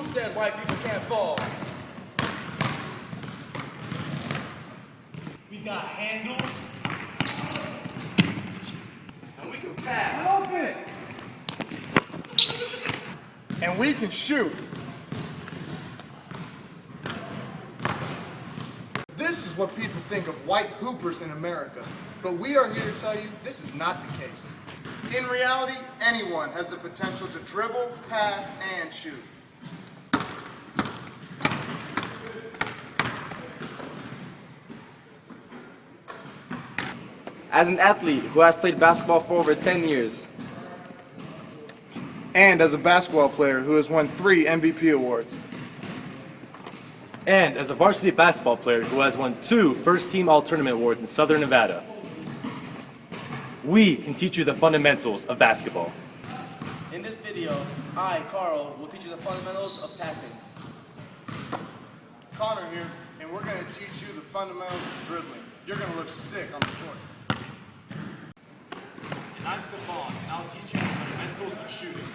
Who said white people can't ball? We got handles. And we can pass. Open. And we can shoot. This is what people think of white hoopers in America, but we are here to tell you this is not the case. In reality, anyone has the potential to dribble, pass, and shoot. As an athlete who has played basketball for over 10 years. And as a basketball player who has won 3 MVP awards. And as a varsity basketball player who has won 2 first-team All-Tournament awards in Southern Nevada. We can teach you the fundamentals of basketball. In this video, I, Carl, will teach you the fundamentals of passing. Connor here, and we're going to teach you the fundamentals of dribbling. You're going to look sick on the court. And I'm Stefan, and I'll teach you the fundamentals of shooting.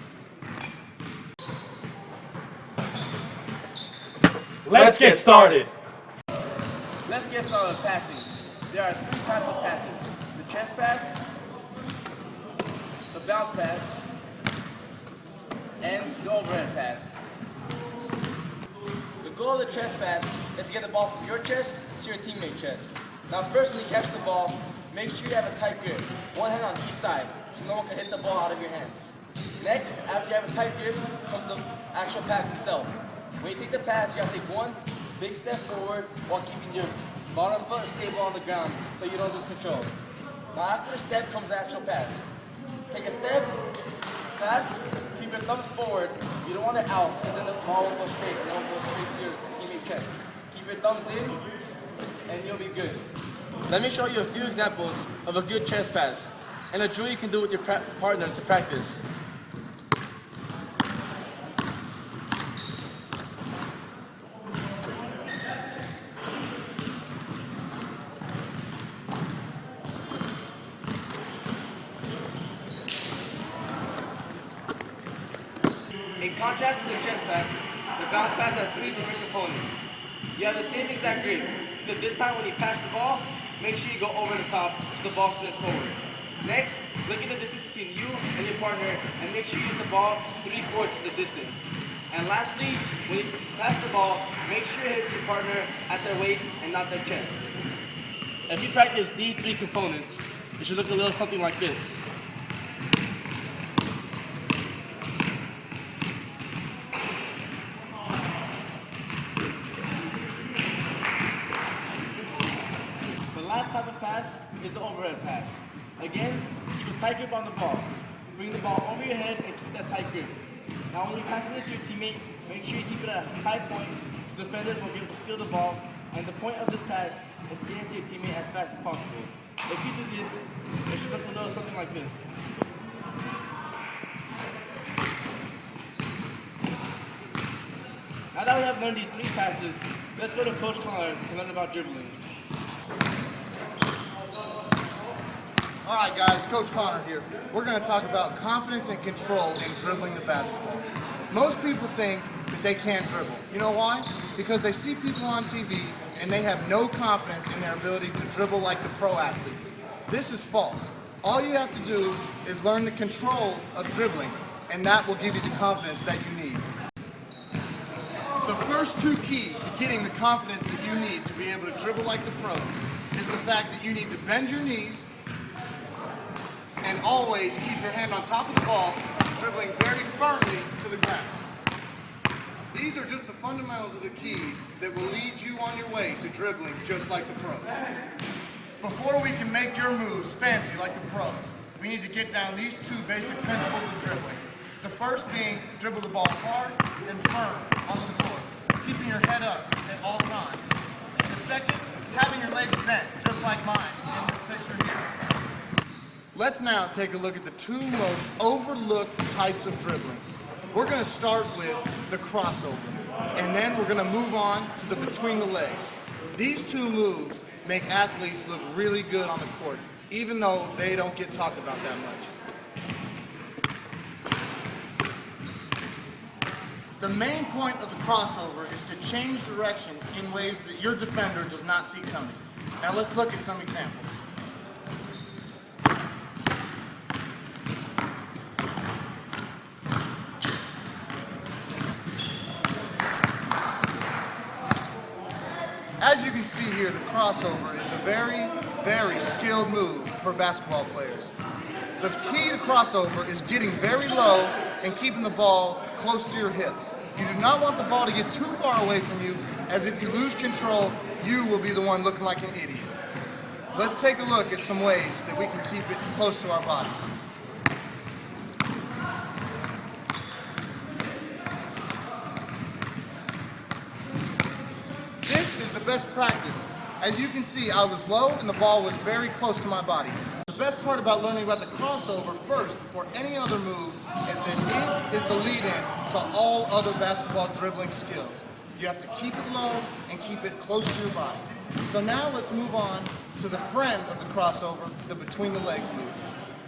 Let's get started. Let's get started with passing. There are 3 types of passes. The chest pass, the bounce pass, and the overhead pass. The goal of the chest pass is to get the ball from your chest to your teammate's chest. Now first, when you catch the ball, make sure you have a tight grip, one hand on each side, so no one can hit the ball out of your hands. Next, after you have a tight grip, comes the actual pass itself. When you take the pass, you have to take one big step forward while keeping your bottom foot stable on the ground so you don't lose control. Now after the step comes the actual pass. Take a step, pass, keep your thumbs forward. You don't want it out because then the ball won't go straight and it won't go straight to your teammate's chest. Keep your thumbs in and you'll be good. Let me show you a few examples of a good chest pass and a drill you can do with your partner to practice. In contrast to the chest pass, the bounce pass has 3 different components. You have the same exact grip, so this time when you pass the ball, make sure you go over the top so the ball spins forward. Next, look at the distance between you and your partner and make sure you hit the ball 3/4 of the distance. And lastly, when you pass the ball, make sure it hits your partner at their waist and not their chest. If you practice these 3 components, it should look a little something like this. The last type of pass is the overhead pass. Again, keep a tight grip on the ball. Bring the ball over your head and keep that tight grip. Now when you pass it to your teammate, make sure you keep it at a high point so defenders won't be able to steal the ball. And the point of this pass is to get it to your teammate as fast as possible. If you do this, it should look a little something like this. Now that we have learned these 3 passes, let's go to Coach Connor to learn about dribbling. All right, guys, Coach Connor here. We're going to talk about confidence and control in dribbling the basketball. Most people think that they can't dribble. You know why? Because they see people on TV and they have no confidence in their ability to dribble like the pro athletes. This is false. All you have to do is learn the control of dribbling, and that will give you the confidence that you need. The first 2 keys to getting the confidence that you need to be able to dribble like the pros is the fact that you need to bend your knees and always keep your hand on top of the ball, dribbling very firmly to the ground. These are just the fundamentals of the keys that will lead you on your way to dribbling just like the pros. Before we can make your moves fancy like the pros, we need to get down these 2 basic principles of dribbling. The first being dribble the ball hard and firm on the floor, keeping your head up at all times. The second, having your legs bent, just like mine in this picture here. Let's now take a look at the 2 most overlooked types of dribbling. We're going to start with the crossover, and then we're going to move on to the between the legs. These 2 moves make athletes look really good on the court, even though they don't get talked about that much. The main point of the crossover is to change directions in ways that your defender does not see coming. Now let's look at some examples. As you can see here, the crossover is a very, very skilled move for basketball players. The key to crossover is getting very low and keeping the ball close to your hips. You do not want the ball to get too far away from you, as if you lose control, you will be the one looking like an idiot. Let's take a look at some ways that we can keep it close to our bodies. This is the best practice. As you can see, I was low and the ball was very close to my body. The best part about learning about the crossover first before any other move is that it is the lead-in to all other basketball dribbling skills. You have to keep it low and keep it close to your body. So now let's move on to the friend of the crossover, the between the legs move.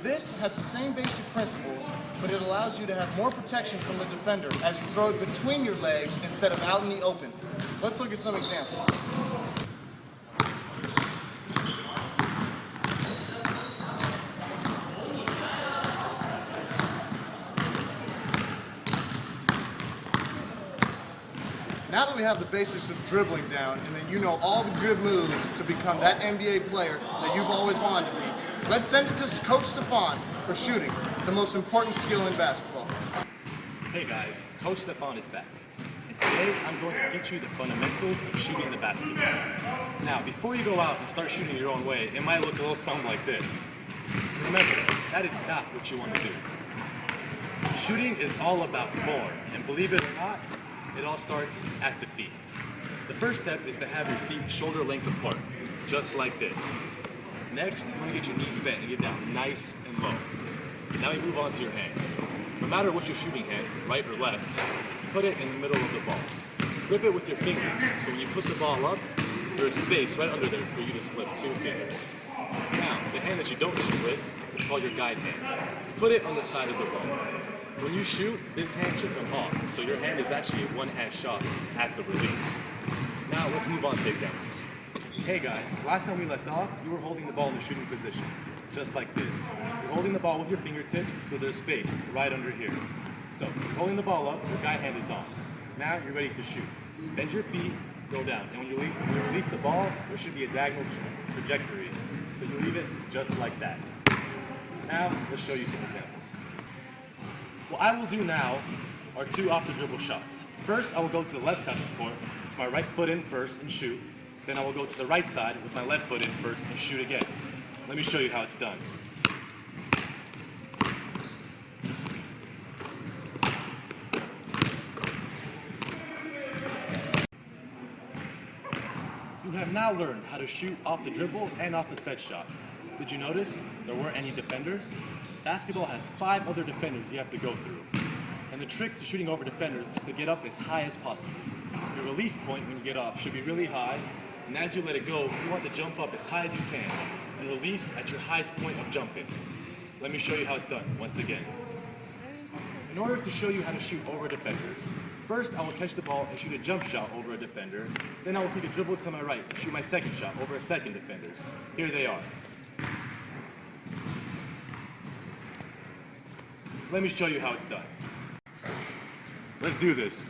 This has the same basic principles, but it allows you to have more protection from the defender as you throw it between your legs instead of out in the open. Let's look at some examples. Now that we have the basics of dribbling down and that you know all the good moves to become that NBA player that you've always wanted to be, let's send it to Coach Stefan for shooting, the most important skill in basketball. Hey guys, Coach Stefan is back. And today I'm going to teach you the fundamentals of shooting the basketball. Now, before you go out and start shooting your own way, it might look a little something like this. Remember, that is not what you want to do. Shooting is all about form, and believe it or not, it all starts at the feet. The first step is to have your feet shoulder length apart, just like this. Next, you want to get your knees bent and get down nice and low. Now you move on to your hand. No matter what your shooting hand, right or left, put it in the middle of the ball. Grip it with your fingers, so when you put the ball up, there's space right under there for you to slip 2 fingers. Now, the hand that you don't shoot with is called your guide hand. Put it on the side of the ball. When you shoot, this hand should come off, so your hand is actually a one-hand shot at the release. Now let's move on to examples. Hey guys, last time we left off, you were holding the ball in the shooting position, just like this. You're holding the ball with your fingertips, so there's space right under here. So, you're holding the ball up, your guide hand is on. Now you're ready to shoot. Bend your feet, go down, and when you release the ball, there should be a diagonal trajectory. So you leave it just like that. Now, let's show you some examples. What I will do now are 2 off the dribble shots. First, I will go to the left side of the court with my right foot in first and shoot. Then I will go to the right side with my left foot in first and shoot again. Let me show you how it's done. You have now learned how to shoot off the dribble and off the set shot. Did you notice there weren't any defenders? Basketball has 5 other defenders you have to go through. And the trick to shooting over defenders is to get up as high as possible. Your release point when you get off should be really high, and as you let it go, you want to jump up as high as you can and release at your highest point of jumping. Let me show you how it's done once again. In order to show you how to shoot over defenders, first I will catch the ball and shoot a jump shot over a defender. Then I will take a dribble to my right and shoot my second shot over a second defenders. Here they are. Let me show you how it's done. Let's do this.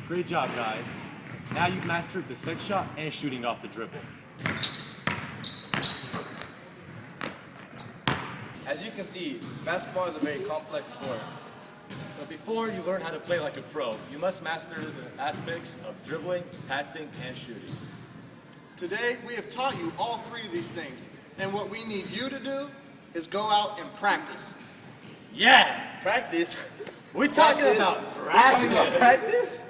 Great job, guys. Now you've mastered the set shot and shooting off the dribble. As you can see, basketball is a very complex sport. But before you learn how to play like a pro, you must master the aspects of dribbling, passing, and shooting. Today, we have taught you all 3 of these things. And what we need you to do is go out and practice. Yeah! Practice? We're talking about practice! Practice?